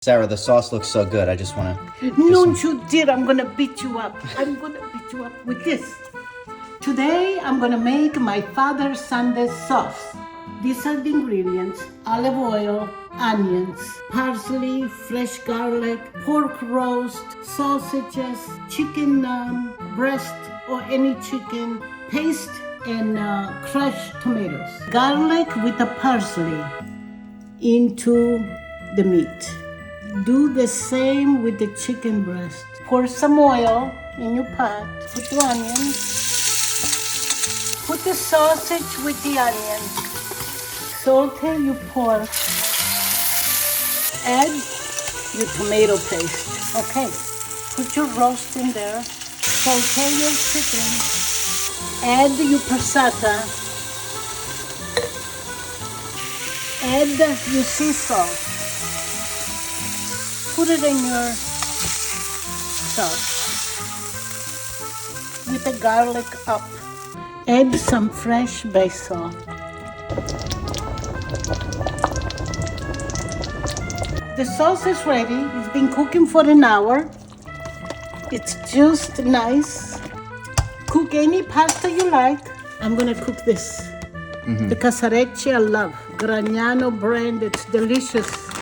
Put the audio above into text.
Sarah, the sauce looks so good. I just want to... Don't you dare. I'm going to beat you up. I'm going to beat you up with this. Today, I'm going to make my father's Sunday sauce. These are the ingredients: olive oil, onions, parsley, fresh garlic, pork roast, sausages, chicken breast or any chicken, paste, and crushed tomatoes. Garlic with the parsley into the meat. Do the same with the chicken breast. Pour some oil in your pot. Put the onions. Put the sausage with the onions. Saute your pork. Add your tomato paste. Okay. Put your roast in there. Saute your chicken. Add your passata. Add your sea salt. Put it in your sauce with the garlic up. Add some fresh basil. The sauce is ready. It's been cooking for an hour. It's just nice. Cook any pasta you like. I'm gonna cook this. The casarecci I love. Gragnano brand, it's delicious.